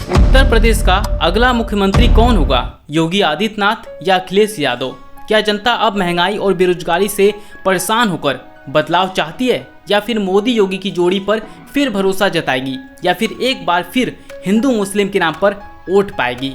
उत्तर प्रदेश का अगला मुख्यमंत्री कौन होगा, योगी आदित्यनाथ या अखिलेश यादव? क्या जनता अब महंगाई और बेरोजगारी से परेशान होकर बदलाव चाहती है, या फिर मोदी योगी की जोड़ी पर फिर भरोसा जताएगी, या फिर एक बार फिर हिंदू मुस्लिम के नाम पर वोट पाएगी?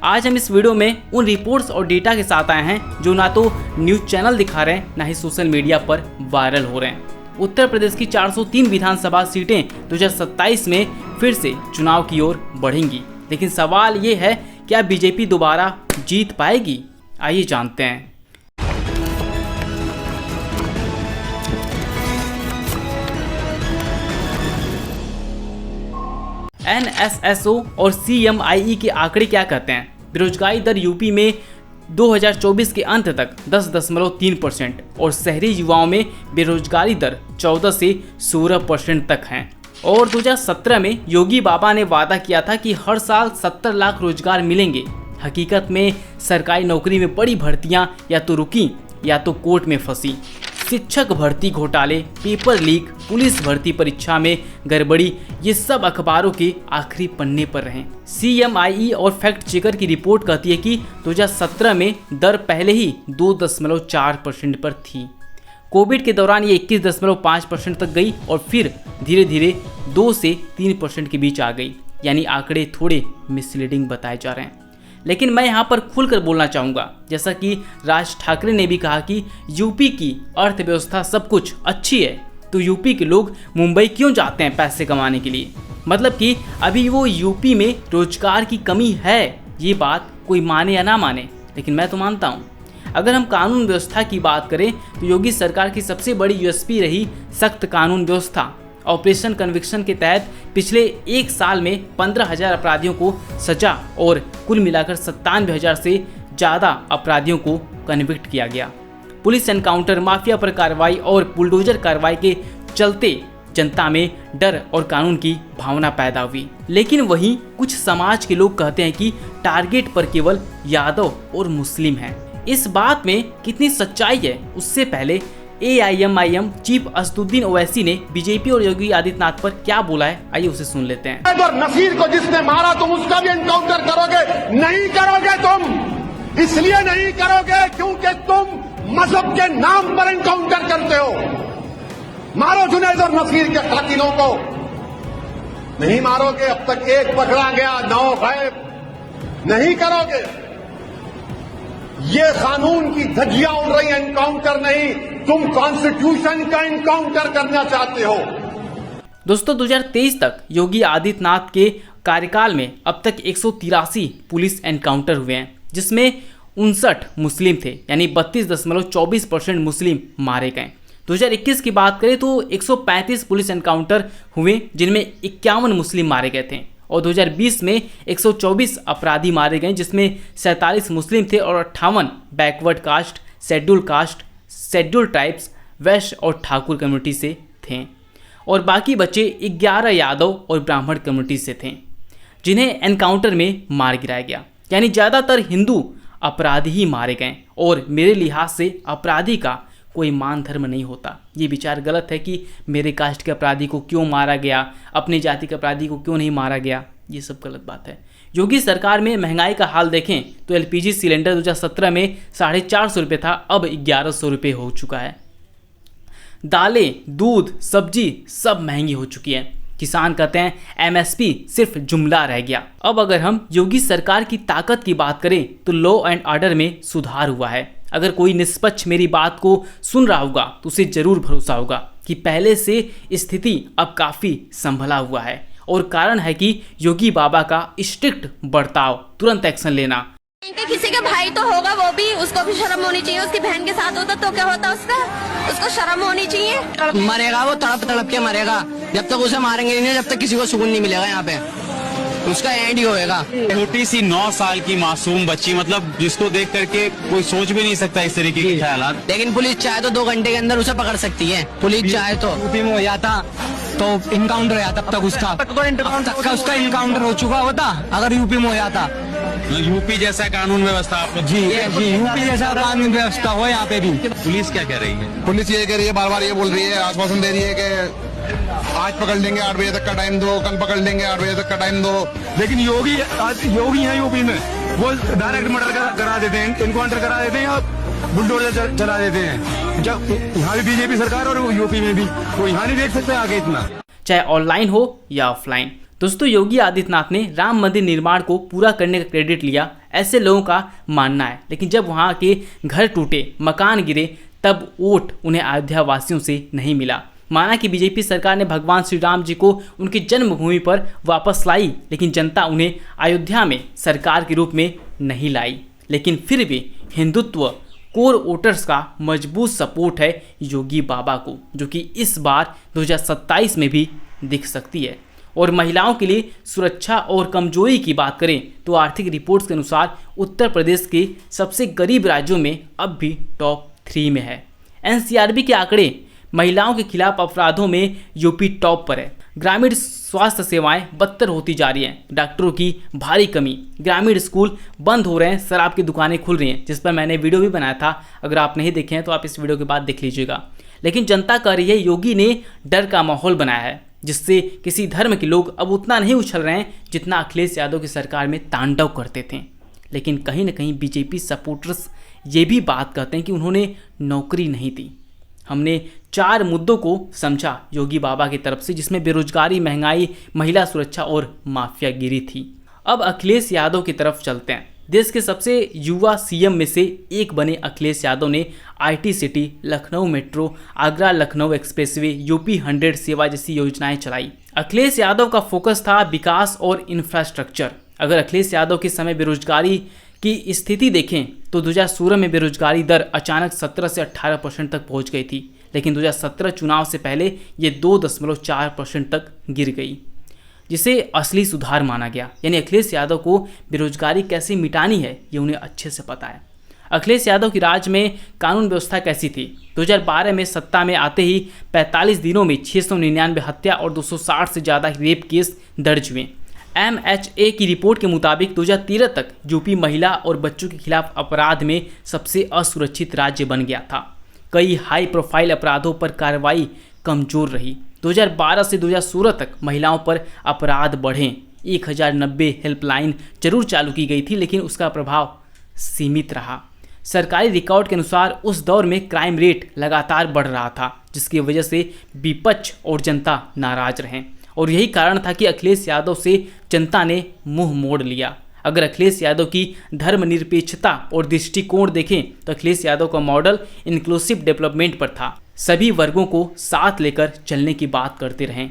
आज हम इस वीडियो में उन रिपोर्ट्स और डेटा के साथ आए हैं जो ना तो न्यूज़ चैनल दिखा रहे हैं, ना ही सोशल मीडिया पर वायरल हो रहे हैं। उत्तर प्रदेश की 403 विधानसभा सीटें 2027 में फिर से चुनाव की ओर बढ़ेंगी, लेकिन सवाल ये है, क्या बीजेपी दोबारा जीत पाएगी? आइए जानते हैं। NSSO और CMIE के आंकड़े क्या कहते हैं? बेरोजगारी दर यूपी में 2024 के अंत तक 10.3% और शहरी युवाओं में बेरोजगारी दर 14 से 16% तक हैं। और 2017 में योगी बाबा ने वादा किया था कि हर साल 70 लाख रोजगार मिलेंगे। हकीकत में सरकारी नौकरी में बड़ी भर्तियां या तो रुकी या तो कोर्ट में फंसी। शिक्षक भर्ती घोटाले, पेपर लीक, पुलिस भर्ती परीक्षा में गड़बड़ी, ये सब अखबारों के आखिरी पन्ने पर रहे। CMIE और फैक्ट चेकर की रिपोर्ट कहती है कि 2017 में दर पहले ही 2.4% पर थी। कोविड के दौरान ये 21.5% तक गई और फिर धीरे धीरे 2 से 3% के बीच आ गई। यानी आंकड़े थोड़े मिसलीडिंग बताए जा रहे हैं। लेकिन मैं यहाँ पर खुलकर बोलना चाहूँगा, जैसा कि राज ठाकरे ने भी कहा कि यूपी की अर्थव्यवस्था सब कुछ अच्छी है, तो यूपी के लोग मुंबई क्यों जाते हैं पैसे कमाने के लिए? मतलब कि अभी वो यूपी में रोजगार की कमी है। ये बात कोई माने या ना माने, लेकिन मैं तो मानता हूँ। अगर हम कानून व्यवस्था की बात करें तो योगी सरकार की सबसे बड़ी USP रही सख्त कानून व्यवस्था। ऑपरेशन कन्विक्शन के तहत पिछले एक साल में 15,000 अपराधियों को सजा और कुल मिलाकर 97,000 से ज़्यादा अपराधियों को कन्विक्ट किया गया। पुलिस एनकाउंटर, माफिया पर कार्रवाई और बुलडोजर कार्रवाई के चलते जनता में डर और कानून की भावना पैदा हुई। लेकिन वहीं कुछ समाज के लोग कहते हैं कि टारगेट पर केवल यादव और मुस्लिम हैं। इस बात में कितनी सच्चाई है, उससे पहले AIMIM चीफ असदुद्दीन ओवैसी ने बीजेपी और योगी आदित्यनाथ पर क्या बोला है, आइए उसे सुन लेते हैं। और नसीर को जिसने मारा तुम उसका भी एनकाउंटर करोगे? नहीं करोगे तुम। इसलिए नहीं करोगे क्योंकि तुम मजहब के नाम पर एनकाउंटर करते हो। मारो जुनैद और नसीर के कातिलों को। नहीं मारोगे, अब तक एक पकड़ा गया, 9 गायब। नहीं करोगे। ये कानून की धज्जियां उड़ रही, एनकाउंटर नहीं, तुम कॉन्स्टिट्यूशन का एनकाउंटर करना चाहते हो। दोस्तों, 2023 तक योगी आदित्यनाथ के कार्यकाल में अब तक 183 पुलिस एनकाउंटर हुए हैं, जिसमें 59 मुस्लिम थे, यानी 32.24% मुस्लिम मारे गए। 2021 की बात करें तो 135 पुलिस एनकाउंटर हुए, जिनमें 51 मुस्लिम मारे गए थे। और 2020 में 124 अपराधी मारे गए, जिसमें 47 मुस्लिम थे और 58 बैकवर्ड कास्ट, शेड्यूल ट्राइब्स, वैश्य और ठाकुर कम्युनिटी से थे। और बाकी बचे 11 यादव और ब्राह्मण कम्युनिटी से थे, जिन्हें एनकाउंटर में मार गिराया गया। यानी ज़्यादातर हिंदू अपराधी ही मारे गए। और मेरे लिहाज से अपराधी का कोई मान धर्म नहीं होता। ये विचार गलत है कि मेरे कास्ट के अपराधी को क्यों मारा गया, अपनी जाति के अपराधी को क्यों नहीं मारा गया। ये सब गलत बात है। योगी सरकार में महंगाई का हाल देखें तो LPG सिलेंडर 2017 में 450 रुपये था, अब 1100 रुपये हो चुका है। दालें, दूध, सब्जी सब महंगी हो चुकी है। किसान कहते हैं MSP सिर्फ जुमला रह गया। अब अगर हम योगी सरकार की ताकत की बात करें तो लॉ एंड ऑर्डर में सुधार हुआ है। अगर कोई निष्पक्ष मेरी बात को सुन रहा होगा तो उसे जरूर भरोसा होगा कि पहले से स्थिति अब काफ़ी संभला हुआ है। और कारण है कि योगी बाबा का स्ट्रिक्ट बर्ताव, तुरंत एक्शन लेना। किसी का भाई तो होगा, वो भी, उसको भी शर्म होनी चाहिए। उसकी बहन के साथ होता तो क्या होता उसको शर्म होनी चाहिए। मरेगा वो, तड़प तड़प के मरेगा। जब तक उसे मारेंगे नहीं, जब तक किसी को सुकून नहीं मिलेगा यहाँ पे, उसका एंड ही होएगा। छोटी सी 9 साल की मासूम बच्ची, मतलब जिसको देख करके कोई सोच भी नहीं सकता इस तरीके के ख्यालात। लेकिन पुलिस चाहे तो 2 घंटे के अंदर उसे पकड़ सकती है। पुलिस चाहे तो यूपी में हो जाता तो इनकाउंटर हो जाता, तब तक उसका इनकाउंटर हो चुका होता अगर यूपी में हो जाता। यूपी जैसा कानून व्यवस्था आपको? जी यूपी जैसा कानून व्यवस्था हो यहाँ पे भी। पुलिस क्या कह रही है? पुलिस ये कह रही है, बार बार ये बोल रही है, आश्वासन दे रही है कि आज पकड़ लेंगे 8 बजे तक का टाइम दो, कल पकड़ लेंगे 8 बजे तक का टाइम दो। लेकिन योगी है यूपी में, वो डायरेक्ट मर्डर करा देते हैं, इनकाउंटर करा देते हैं और बुलडोजर चला देते हैं। जब यहाँ भी बीजेपी सरकार और यूपी में भी, वो यहाँ नहीं देख सकते आगे इतना, चाहे ऑनलाइन हो या ऑफलाइन। दोस्तों, योगी आदित्यनाथ ने राम मंदिर निर्माण को पूरा करने का क्रेडिट लिया, ऐसे लोगों का मानना है। लेकिन जब वहाँ के घर टूटे, मकान गिरे, तब वोट उन्हें अयोध्या वासियों से नहीं मिला। माना कि बीजेपी सरकार ने भगवान श्री राम जी को उनकी जन्मभूमि पर वापस लाई, लेकिन जनता उन्हें अयोध्या में सरकार के रूप में नहीं लाई। लेकिन फिर भी हिंदुत्व कोर वोटर्स का मजबूत सपोर्ट है योगी बाबा को, जो कि इस बार 2027 में भी दिख सकती है। और महिलाओं के लिए सुरक्षा और कमजोरी की बात करें तो आर्थिक रिपोर्ट्स के अनुसार उत्तर प्रदेश के सबसे गरीब राज्यों में अब भी टॉप 3 में है। एनसीआरबी के आंकड़े महिलाओं के खिलाफ अपराधों में यूपी टॉप पर है। ग्रामीण स्वास्थ्य सेवाएं बदतर होती जा रही हैं, डॉक्टरों की भारी कमी, ग्रामीण स्कूल बंद हो रहे हैं, शराब की दुकानें खुल रही हैं, जिस पर मैंने वीडियो भी बनाया था। अगर आप नहीं देखे हैं तो आप इस वीडियो के बाद देख लीजिएगा। लेकिन जनता कह रही है योगी ने डर का माहौल बनाया है, जिससे किसी धर्म के लोग अब उतना नहीं उछल रहे हैं जितना अखिलेश यादव की सरकार में तांडव करते थे। लेकिन कहीं ना कहीं बीजेपी सपोर्टर्स ये भी बात कहते हैं कि उन्होंने नौकरी नहीं दी। हमने 4 मुद्दों को समझा योगी बाबा की तरफ से, जिसमें बेरोजगारी, महंगाई, महिला सुरक्षा और माफियागिरी थी। अब अखिलेश यादव की तरफ चलते हैं। देश के सबसे युवा सीएम में से एक बने अखिलेश यादव ने IT city, Lucknow metro, Agra Lucknow expressway, UP 100 सेवा जैसी योजनाएं चलाई। अखिलेश यादव का फोकस था विकास और इंफ्रास्ट्रक्चर। अगर अखिलेश यादव के समय बेरोजगारी की स्थिति देखें तो 2016 में बेरोजगारी दर अचानक 17 से 18% तक पहुंच गई थी, लेकिन 2017 चुनाव से पहले ये 2.4% तक गिर गई, जिसे असली सुधार माना गया। यानी अखिलेश यादव को बेरोजगारी कैसे मिटानी है ये उन्हें अच्छे से पता है। अखिलेश यादव की राज में कानून व्यवस्था कैसी थी? 2012 में सत्ता में आते ही 45 दिनों में 699 हत्या और 260 से ज़्यादा रेप केस दर्ज हुए। MHA की रिपोर्ट के मुताबिक 2013 तक यूपी महिला और बच्चों के खिलाफ अपराध में सबसे असुरक्षित राज्य बन गया था। कई हाई प्रोफाइल अपराधों पर कार्रवाई कमजोर रही। 2012 से 2016 तक महिलाओं पर अपराध बढ़े। 1090 हेल्पलाइन जरूर चालू की गई थी, लेकिन उसका प्रभाव सीमित रहा। सरकारी रिकॉर्ड के अनुसार उस दौर में क्राइम रेट लगातार बढ़ रहा था, जिसकी वजह से विपक्ष और जनता नाराज रहे। और यही कारण था कि अखिलेश यादव से जनता ने मुंह मोड़ लिया। अगर अखिलेश यादव की धर्मनिरपेक्षता और दृष्टिकोण देखें तो अखिलेश यादव का मॉडल इंक्लूसिव डेवलपमेंट पर था। सभी वर्गों को साथ लेकर चलने की बात करते रहे।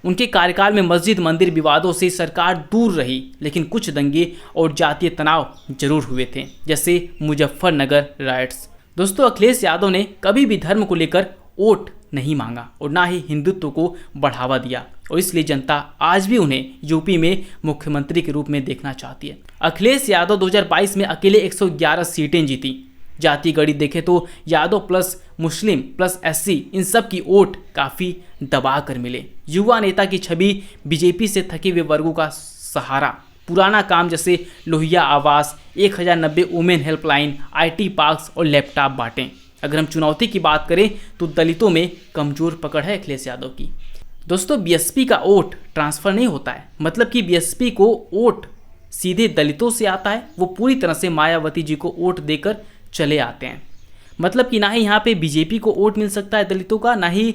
उनके कार्यकाल में मस्जिद मंदिर विवादों से सरकार दूर रही, लेकिन कुछ दंगे और जातीय तनाव जरूर हुए थे, जैसे मुजफ्फरनगर राइट्स। दोस्तों, अखिलेश यादव ने कभी भी धर्म को लेकर वोट नहीं मांगा और ना ही हिंदुत्व को बढ़ावा दिया, और इसलिए जनता आज भी उन्हें यूपी में मुख्यमंत्री के रूप में देखना चाहती है। अखिलेश यादव 2022 में अकेले 111 सीटें जीती। जाति गणित देखें तो Yadav plus Muslim plus SC इन सब की वोट काफ़ी दबा कर मिले। युवा नेता की छवि बीजेपी से थके हुए वर्गों का सहारा, पुराना काम जैसे लोहिया आवास, 1090 वुमेन हेल्पलाइन, IT पार्क्स और लैपटॉप बांटें। अगर हम चुनौती की बात करें तो दलितों में कमजोर पकड़ है अखिलेश यादव की। दोस्तों, BSP का वोट ट्रांसफ़र नहीं होता है, मतलब कि BSP को वोट सीधे दलितों से आता है। वो पूरी तरह से मायावती जी को वोट देकर चले आते हैं। मतलब कि ना ही यहाँ पे बीजेपी को वोट मिल सकता है दलितों का, ना ही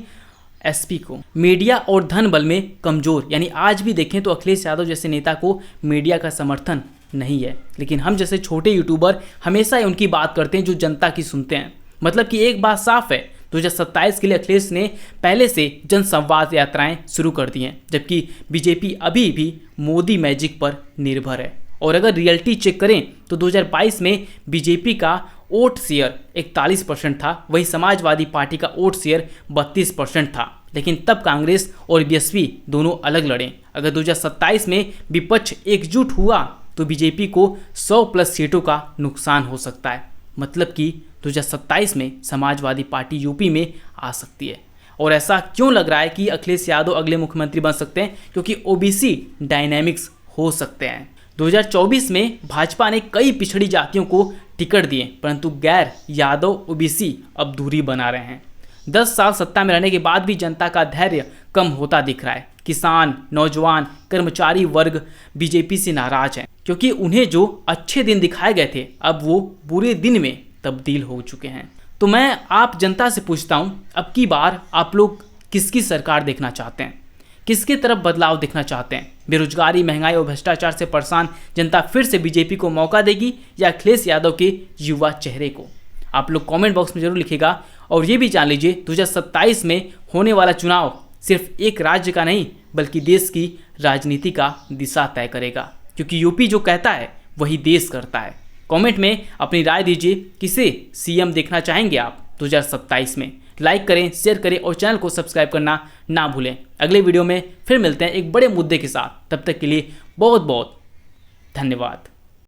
SP को। मीडिया और धन बल में कमज़ोर, यानी आज भी देखें तो अखिलेश यादव जैसे नेता को मीडिया का समर्थन नहीं है, लेकिन हम जैसे छोटे यूट्यूबर हमेशा उनकी बात करते हैं जो जनता की सुनते हैं। मतलब कि एक बात साफ है, 2027 के लिए अखिलेश ने पहले से जनसंवाद यात्राएं शुरू कर दी हैं, जबकि बीजेपी अभी भी मोदी मैजिक पर निर्भर है। और अगर रियलिटी चेक करें तो 2022 में बीजेपी का वोट शेयर 41% था, वही समाजवादी पार्टी का वोट शेयर 32% था। लेकिन तब कांग्रेस और BSP दोनों अलग लड़े। अगर 2027 में विपक्ष एकजुट हुआ तो बीजेपी को 100+ सीटों का नुकसान हो सकता है। मतलब कि 2027 में समाजवादी पार्टी यूपी में आ सकती है। और ऐसा क्यों लग रहा है कि अखिलेश यादव अगले मुख्यमंत्री बन सकते हैं? क्योंकि OBC डायनेमिक्स हो सकते हैं। 2024 में भाजपा ने कई पिछड़ी जातियों को टिकट दिए, परंतु गैर यादव OBC अब दूरी बना रहे हैं। 10 साल सत्ता में रहने के बाद भी जनता का धैर्य कम होता दिख रहा है। किसान, नौजवान, कर्मचारी वर्ग बीजेपी से नाराज हैं क्योंकि उन्हें जो अच्छे दिन दिखाए गए थे अब वो बुरे दिन में तब्दील हो चुके हैं। तो मैं आप जनता से पूछता हूँ, अब की बार आप लोग किसकी सरकार देखना चाहते हैं? किसके तरफ बदलाव देखना चाहते हैं? बेरोजगारी, महंगाई और भ्रष्टाचार से परेशान जनता फिर से बीजेपी को मौका देगी या अखिलेश यादव के युवा चेहरे को? आप लोग कमेंट बॉक्स में जरूर लिखिएगा। और ये भी जान लीजिए 2027 में होने वाला चुनाव सिर्फ एक राज्य का नहीं बल्कि देश की राजनीति का दिशा तय करेगा, क्योंकि यूपी जो कहता है वही देश करता है। कमेंट में अपनी राय दीजिए, किसे सीएम देखना चाहेंगे आप 2027 में। लाइक करें, शेयर करें और चैनल को सब्सक्राइब करना ना भूलें। अगले वीडियो में फिर मिलते हैं एक बड़े मुद्दे के साथ। तब तक के लिए बहुत बहुत धन्यवाद।